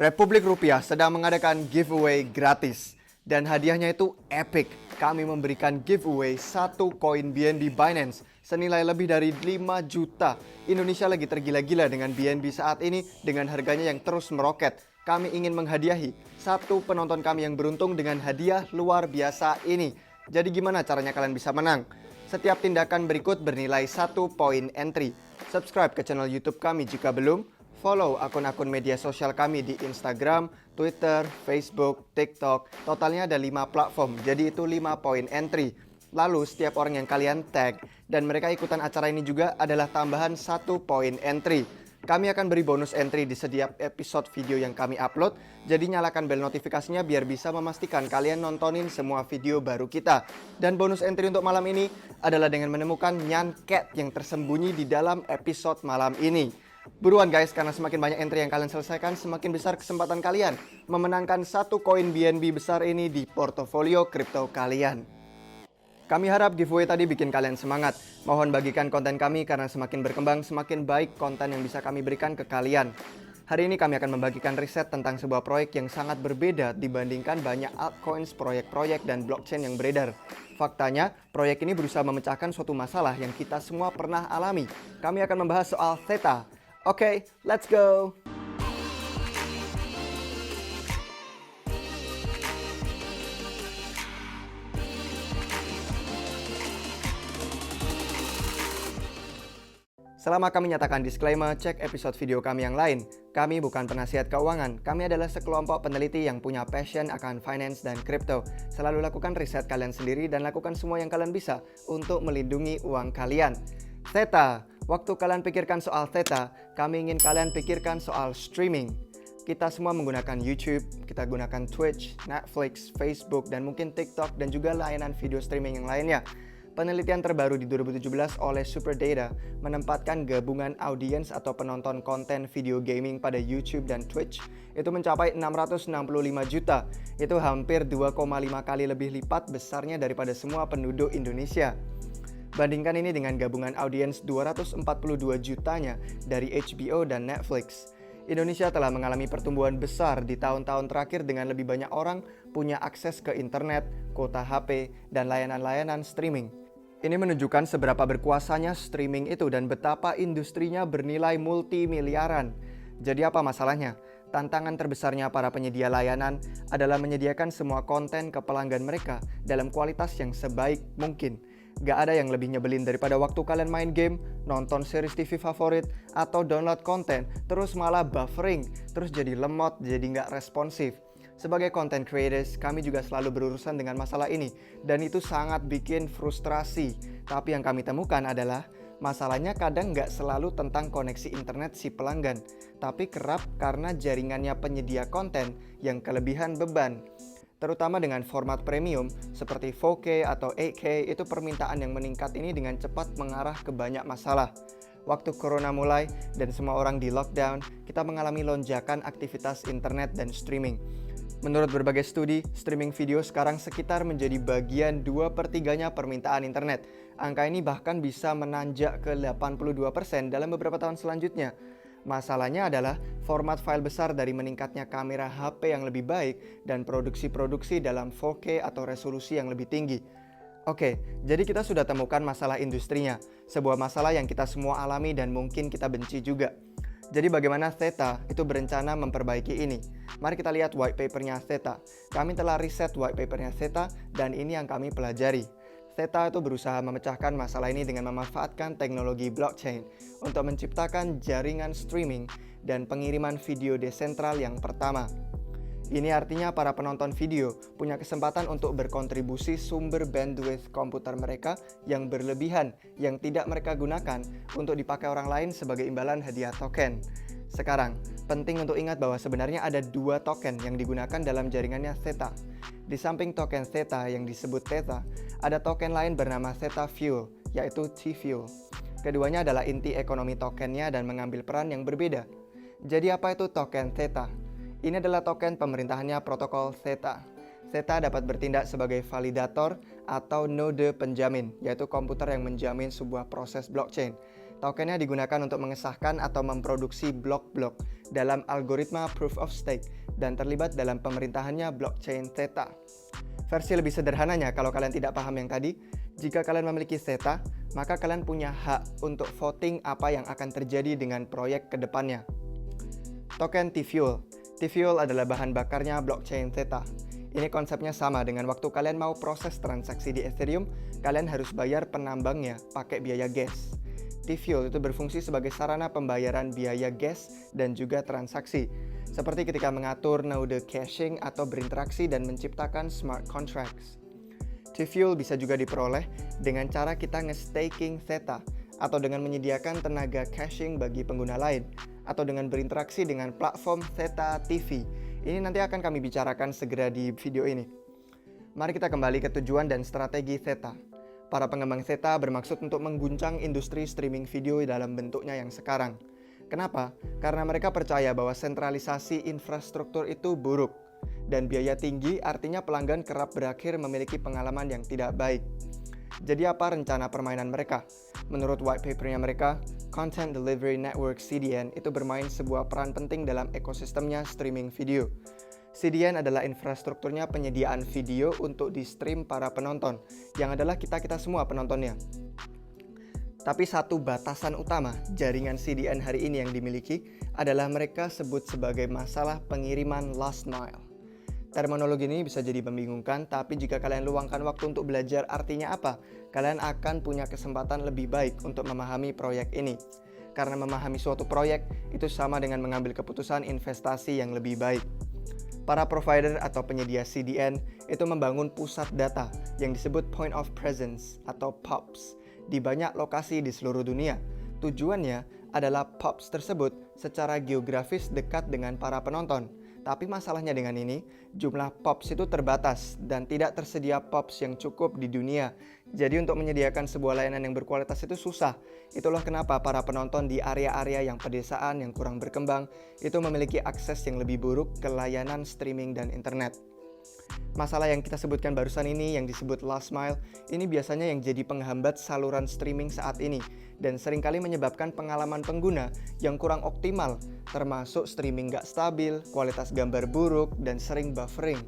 Republik Rupiah sedang mengadakan giveaway gratis. Dan hadiahnya itu epic. Kami memberikan giveaway 1 koin BNB Binance senilai lebih dari 5 juta. Indonesia lagi tergila-gila dengan BNB saat ini dengan harganya yang terus meroket. Kami ingin menghadiahi 1 penonton kami yang beruntung dengan hadiah luar biasa ini. Jadi gimana caranya kalian bisa menang? Setiap tindakan berikut bernilai 1 poin entry. Subscribe ke channel YouTube kami jika belum. Follow akun-akun media sosial kami di Instagram, Twitter, Facebook, TikTok. Totalnya ada 5 platform, jadi itu 5 poin entry. Lalu setiap orang yang kalian tag dan mereka ikutan acara ini juga adalah tambahan 1 poin entry. Kami akan beri bonus entry di setiap episode video yang kami upload. Jadi nyalakan bel notifikasinya biar bisa memastikan kalian nontonin semua video baru kita. Dan bonus entry untuk malam ini adalah dengan menemukan Nyan Cat yang tersembunyi di dalam episode malam ini. Buruan guys, karena semakin banyak entry yang kalian selesaikan, semakin besar kesempatan kalian memenangkan 1 koin BNB besar ini di portofolio kripto kalian. Kami harap giveaway tadi bikin kalian semangat. Mohon bagikan konten kami karena semakin berkembang, semakin baik konten yang bisa kami berikan ke kalian. Hari ini kami akan membagikan riset tentang sebuah proyek yang sangat berbeda dibandingkan banyak altcoins, proyek-proyek, dan blockchain yang beredar. Faktanya, proyek ini berusaha memecahkan suatu masalah yang kita semua pernah alami. Kami akan membahas soal Theta. Oke, let's go! Selama kami nyatakan disclaimer, cek episode video kami yang lain. Kami bukan penasihat keuangan, kami adalah sekelompok peneliti yang punya passion akan finance dan crypto. Selalu lakukan riset kalian sendiri dan lakukan semua yang kalian bisa untuk melindungi uang kalian. Theta, waktu kalian pikirkan soal Theta, kami ingin kalian pikirkan soal streaming. Kita semua menggunakan YouTube, kita gunakan Twitch, Netflix, Facebook, dan mungkin TikTok, dan juga layanan video streaming yang lainnya. Penelitian terbaru di 2017 oleh Superdata menempatkan gabungan audiens atau penonton konten video gaming pada YouTube dan Twitch itu mencapai 665 juta. Itu hampir 2,5 kali lebih lipat besarnya daripada semua penduduk Indonesia. Bandingkan ini dengan gabungan audiens 242 jutanya dari HBO dan Netflix. Indonesia telah mengalami pertumbuhan besar di tahun-tahun terakhir dengan lebih banyak orang punya akses ke internet, kuota HP, dan layanan-layanan streaming. Ini menunjukkan seberapa berkuasanya streaming itu dan betapa industrinya bernilai multimiliaran. Jadi apa masalahnya? Tantangan terbesarnya para penyedia layanan adalah menyediakan semua konten ke pelanggan mereka dalam kualitas yang sebaik mungkin. Gak ada yang lebih nyebelin daripada waktu kalian main game, nonton series TV favorit, atau download konten, terus malah buffering, terus jadi lemot, jadi gak responsif. Sebagai content creators, kami juga selalu berurusan dengan masalah ini, dan itu sangat bikin frustrasi. Tapi yang kami temukan adalah, masalahnya kadang gak selalu tentang koneksi internet si pelanggan, tapi kerap karena jaringannya penyedia konten yang kelebihan beban. Terutama dengan format premium seperti 4K atau 8K, itu permintaan yang meningkat ini dengan cepat mengarah ke banyak masalah. Waktu corona mulai dan semua orang di lockdown, kita mengalami lonjakan aktivitas internet dan streaming. Menurut berbagai studi, streaming video sekarang sekitar menjadi bagian 2/3 permintaan internet. Angka ini bahkan bisa menanjak ke 82% dalam beberapa tahun selanjutnya. Masalahnya adalah format file besar dari meningkatnya kamera HP yang lebih baik dan produksi-produksi dalam 4K atau resolusi yang lebih tinggi. Oke, jadi kita sudah temukan masalah industrinya, sebuah masalah yang kita semua alami dan mungkin kita benci juga. Jadi bagaimana Theta itu berencana memperbaiki ini? Mari kita lihat white papernya Theta. Kami telah riset white papernya Theta dan ini yang kami pelajari. Theta itu berusaha memecahkan masalah ini dengan memanfaatkan teknologi blockchain untuk menciptakan jaringan streaming dan pengiriman video desentral yang pertama. Ini artinya para penonton video punya kesempatan untuk berkontribusi sumber bandwidth komputer mereka yang berlebihan yang tidak mereka gunakan untuk dipakai orang lain sebagai imbalan hadiah token. Sekarang, penting untuk ingat bahwa sebenarnya ada 2 token yang digunakan dalam jaringannya Theta. Di samping token Theta yang disebut Theta, ada token lain bernama Theta Fuel, yaitu T-Fuel. Keduanya adalah inti ekonomi tokennya dan mengambil peran yang berbeda. Jadi apa itu token Theta? Ini adalah token pemerintahannya protokol Theta. Theta dapat bertindak sebagai validator atau node penjamin, yaitu komputer yang menjamin sebuah proses blockchain. Tokennya digunakan untuk mengesahkan atau memproduksi blok-blok dalam algoritma Proof of Stake dan terlibat dalam pemerintahannya blockchain Theta. Versi lebih sederhananya, kalau kalian tidak paham yang tadi, jika kalian memiliki Theta, maka kalian punya hak untuk voting apa yang akan terjadi dengan proyek ke depannya. Token T-Fuel. T-Fuel adalah bahan bakarnya blockchain Theta. Ini konsepnya sama dengan waktu kalian mau proses transaksi di Ethereum, kalian harus bayar penambangnya pakai biaya gas. T-Fuel itu berfungsi sebagai sarana pembayaran biaya gas dan juga transaksi, seperti ketika mengatur node caching atau berinteraksi dan menciptakan smart contracts. T-Fuel bisa juga diperoleh dengan cara kita nge-staking Theta, atau dengan menyediakan tenaga caching bagi pengguna lain, atau dengan berinteraksi dengan platform Theta TV. Ini nanti akan kami bicarakan segera di video ini. Mari kita kembali ke tujuan dan strategi Theta. Para pengembang Theta bermaksud untuk mengguncang industri streaming video dalam bentuknya yang sekarang. Kenapa? Karena mereka percaya bahwa sentralisasi infrastruktur itu buruk, dan biaya tinggi artinya pelanggan kerap berakhir memiliki pengalaman yang tidak baik. Jadi apa rencana permainan mereka? Menurut white papernya mereka, Content Delivery Network (CDN) itu bermain sebuah peran penting dalam ekosistemnya streaming video. CDN adalah infrastrukturnya penyediaan video untuk di-stream para penonton, yang adalah kita-kita semua penontonnya. Tapi satu batasan utama jaringan CDN hari ini yang dimiliki adalah mereka sebut sebagai masalah pengiriman last mile. Terminologi ini bisa jadi membingungkan, tapi jika kalian luangkan waktu untuk belajar artinya apa, kalian akan punya kesempatan lebih baik untuk memahami proyek ini. Karena memahami suatu proyek itu sama dengan mengambil keputusan investasi yang lebih baik. Para provider atau penyedia CDN itu membangun pusat data yang disebut Point of Presence atau POPs di banyak lokasi di seluruh dunia. Tujuannya adalah POPs tersebut secara geografis dekat dengan para penonton. Tapi masalahnya dengan ini, jumlah POPs itu terbatas dan tidak tersedia POPs yang cukup di dunia. Jadi untuk menyediakan sebuah layanan yang berkualitas itu susah. Itulah kenapa para penonton di area-area yang pedesaan yang kurang berkembang itu memiliki akses yang lebih buruk ke layanan streaming dan internet. Masalah yang kita sebutkan barusan ini yang disebut last mile, ini biasanya yang jadi penghambat saluran streaming saat ini dan seringkali menyebabkan pengalaman pengguna yang kurang optimal, termasuk streaming gak stabil, kualitas gambar buruk, dan sering buffering.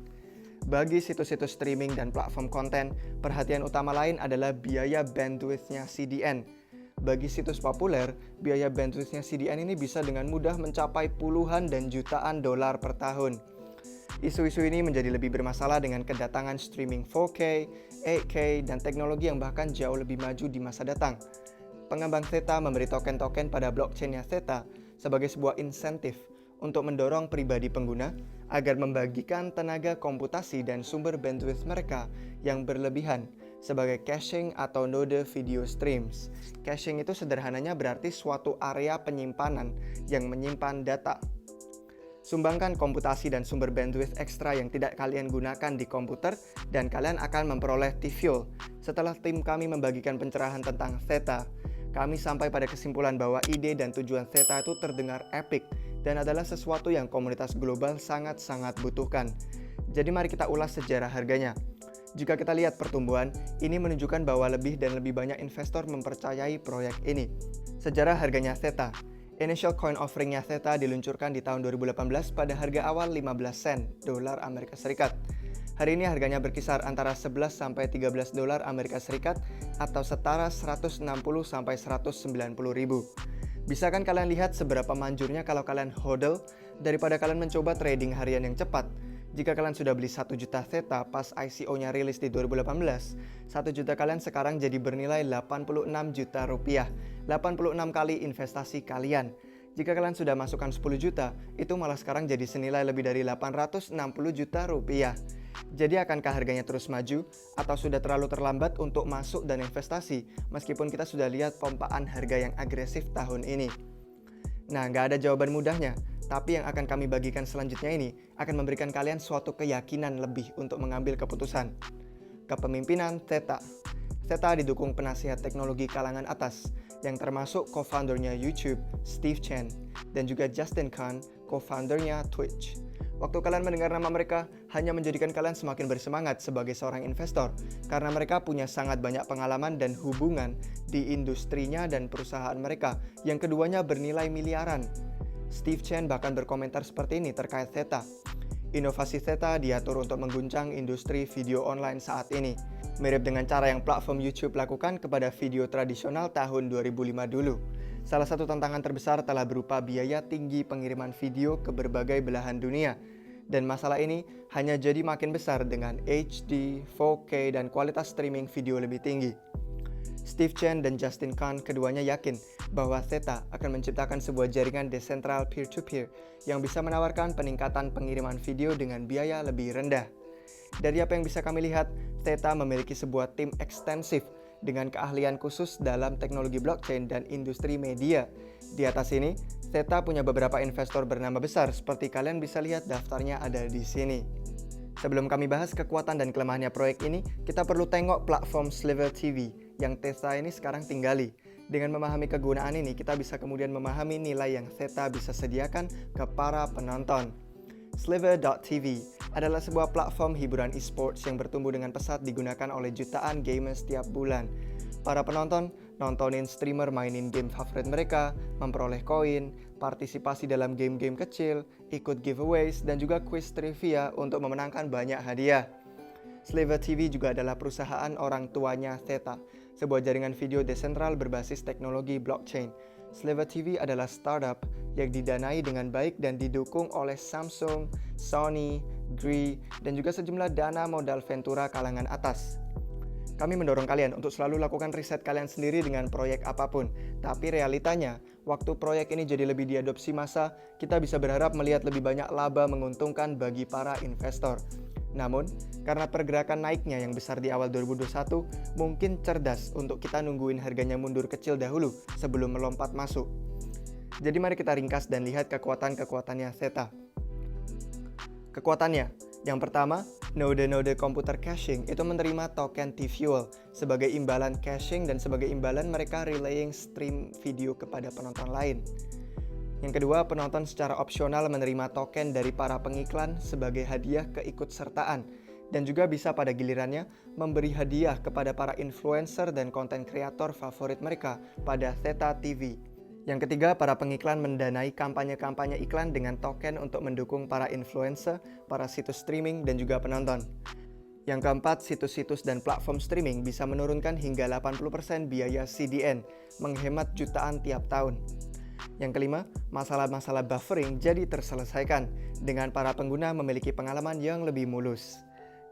Bagi situs-situs streaming dan platform konten, perhatian utama lain adalah biaya bandwidth-nya CDN. Bagi situs populer, biaya bandwidth-nya CDN ini bisa dengan mudah mencapai puluhan dan jutaan dolar per tahun. Isu-isu ini menjadi lebih bermasalah dengan kedatangan streaming 4K, 8K, dan teknologi yang bahkan jauh lebih maju di masa datang. Pengembang Theta memberi token-token pada blockchain-nya Theta sebagai sebuah insentif untuk mendorong pribadi pengguna agar membagikan tenaga komputasi dan sumber bandwidth mereka yang berlebihan sebagai caching atau node video streams. Caching itu sederhananya berarti suatu area penyimpanan yang menyimpan data. Sumbangkan komputasi dan sumber bandwidth ekstra yang tidak kalian gunakan di komputer dan kalian akan memperoleh T-Fuel. Setelah tim kami membagikan pencerahan tentang Theta, kami sampai pada kesimpulan bahwa ide dan tujuan Theta itu terdengar epic dan adalah sesuatu yang komunitas global sangat-sangat butuhkan. Jadi mari kita ulas sejarah harganya. Jika kita lihat pertumbuhan, ini menunjukkan bahwa lebih dan lebih banyak investor mempercayai proyek ini. Sejarah harganya Theta. Initial coin offering-nya Theta diluncurkan di tahun 2018 pada harga awal 15 sen dolar Amerika Serikat. Hari ini harganya berkisar antara 11 sampai 13 dolar Amerika Serikat atau setara 160 sampai 190 ribu. Bisa kan kalian lihat seberapa manjurnya kalau kalian hodl daripada kalian mencoba trading harian yang cepat. Jika kalian sudah beli 1 juta Theta pas ICO-nya rilis di 2018, 1 juta kalian sekarang jadi bernilai 86 juta rupiah. 86 kali investasi kalian. Jika kalian sudah masukkan 10 juta, itu malah sekarang jadi senilai lebih dari 860 juta rupiah. Jadi akankah harganya terus maju atau sudah terlalu terlambat untuk masuk dan investasi meskipun kita sudah lihat pompaan harga yang agresif tahun ini? Nah, nggak ada jawaban mudahnya. Tapi yang akan kami bagikan selanjutnya ini akan memberikan kalian suatu keyakinan lebih untuk mengambil keputusan. Kepemimpinan Theta. Theta didukung penasihat teknologi kalangan atas yang termasuk co-foundernya YouTube, Steve Chen, dan juga Justin Kan, co-foundernya Twitch. Waktu kalian mendengar nama mereka, hanya menjadikan kalian semakin bersemangat sebagai seorang investor, karena mereka punya sangat banyak pengalaman dan hubungan di industrinya dan perusahaan mereka, yang keduanya bernilai miliaran. Steve Chen bahkan berkomentar seperti ini terkait Theta. Inovasi Theta diatur untuk mengguncang industri video online saat ini, mirip dengan cara yang platform YouTube lakukan kepada video tradisional tahun 2005 dulu. Salah satu tantangan terbesar telah berupa biaya tinggi pengiriman video ke berbagai belahan dunia, dan masalah ini hanya jadi makin besar dengan HD, 4K, dan kualitas streaming video lebih tinggi. Steve Chen dan Justin Kan keduanya yakin bahwa Theta akan menciptakan sebuah jaringan desentral peer-to-peer yang bisa menawarkan peningkatan pengiriman video dengan biaya lebih rendah. Dari apa yang bisa kami lihat, Theta memiliki sebuah tim ekstensif dengan keahlian khusus dalam teknologi blockchain dan industri media. Di atas ini, Theta punya beberapa investor bernama besar seperti kalian bisa lihat daftarnya ada di sini. Sebelum kami bahas kekuatan dan kelemahannya proyek ini, kita perlu tengok platform Sliver TV yang Theta ini sekarang tinggali. Dengan memahami kegunaan ini, kita bisa kemudian memahami nilai yang Theta bisa sediakan ke para penonton. Sliver.tv adalah sebuah platform hiburan esports yang bertumbuh dengan pesat digunakan oleh jutaan gamers setiap bulan. Para penonton nontonin streamer mainin game favorit mereka, memperoleh koin, partisipasi dalam game-game kecil, ikut giveaways, dan juga quiz trivia untuk memenangkan banyak hadiah. Sliver TV juga adalah perusahaan orang tuanya Theta, sebuah jaringan video desentral berbasis teknologi blockchain. Sliver TV adalah startup yang didanai dengan baik dan didukung oleh Samsung, Sony, Gree, dan juga sejumlah dana modal ventura kalangan atas. Kami mendorong kalian untuk selalu lakukan riset kalian sendiri dengan proyek apapun. Tapi realitanya, waktu proyek ini jadi lebih diadopsi massa, kita bisa berharap melihat lebih banyak laba menguntungkan bagi para investor. Namun, karena pergerakan naiknya yang besar di awal 2021, mungkin cerdas untuk kita nungguin harganya mundur kecil dahulu sebelum melompat masuk. Jadi mari kita ringkas dan lihat kekuatan-kekuatannya Theta. Kekuatannya, yang pertama, node-node komputer caching itu menerima token T-Fuel sebagai imbalan caching dan sebagai imbalan mereka relaying stream video kepada penonton lain. Yang kedua, penonton secara opsional menerima token dari para pengiklan sebagai hadiah keikutsertaan dan juga bisa pada gilirannya memberi hadiah kepada para influencer dan konten kreator favorit mereka pada Theta TV. Yang ketiga, para pengiklan mendanai kampanye-kampanye iklan dengan token untuk mendukung para influencer, para situs streaming, dan juga penonton. Yang keempat, situs-situs dan platform streaming bisa menurunkan hingga 80% biaya CDN, menghemat jutaan tiap tahun. Yang kelima, masalah-masalah buffering jadi terselesaikan dengan para pengguna memiliki pengalaman yang lebih mulus.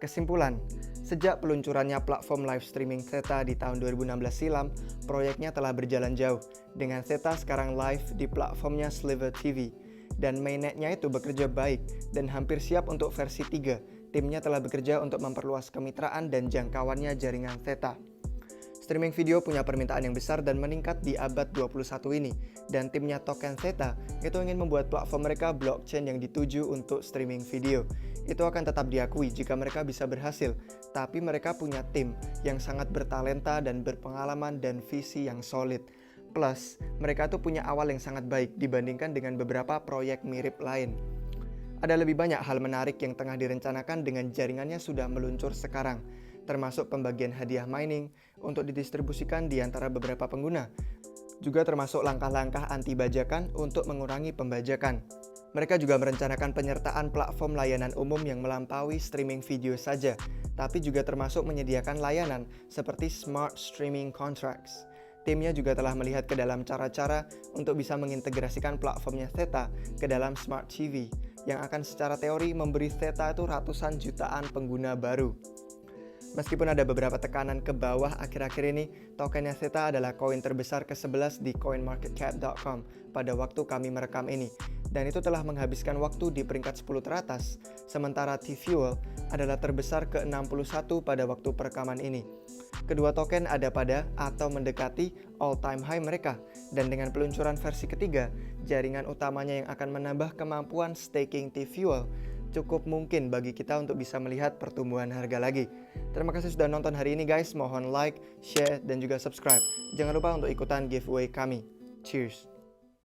Kesimpulan, sejak peluncurannya platform live streaming Theta di tahun 2016 silam, proyeknya telah berjalan jauh, dengan Theta sekarang live di platformnya Sliver TV. Dan mainnetnya itu bekerja baik dan hampir siap untuk versi 3. Timnya telah bekerja untuk memperluas kemitraan dan jangkauannya jaringan Theta. Streaming video punya permintaan yang besar dan meningkat di abad 21 ini, dan timnya Token Theta itu ingin membuat platform mereka blockchain yang dituju untuk streaming video. Itu akan tetap diakui jika mereka bisa berhasil, tapi mereka punya tim yang sangat bertalenta dan berpengalaman dan visi yang solid. Plus, mereka tuh punya awal yang sangat baik dibandingkan dengan beberapa proyek mirip lain. Ada lebih banyak hal menarik yang tengah direncanakan dengan jaringannya sudah meluncur sekarang, termasuk pembagian hadiah mining untuk didistribusikan di antara beberapa pengguna. Juga termasuk langkah-langkah anti bajakan untuk mengurangi pembajakan. Mereka juga merencanakan penyertaan platform layanan umum yang melampaui streaming video saja, tapi juga termasuk menyediakan layanan seperti Smart Streaming Contracts. Timnya juga telah melihat ke dalam cara-cara untuk bisa mengintegrasikan platformnya Theta ke dalam Smart TV, yang akan secara teori memberi Theta itu ratusan jutaan pengguna baru. Meskipun ada beberapa tekanan ke bawah akhir-akhir ini, tokennya Theta adalah koin terbesar ke-11 di coinmarketcap.com pada waktu kami merekam ini, dan itu telah menghabiskan waktu di peringkat 10 teratas, sementara T-Fuel adalah terbesar ke-61 pada waktu perekaman ini. Kedua token ada pada atau mendekati all-time high mereka, dan dengan peluncuran versi ketiga, jaringan utamanya yang akan menambah kemampuan staking T-Fuel, cukup mungkin bagi kita untuk bisa melihat pertumbuhan harga lagi. Terima kasih sudah nonton hari ini guys, mohon like, share, dan juga subscribe. Jangan lupa untuk ikutan giveaway kami. Cheers!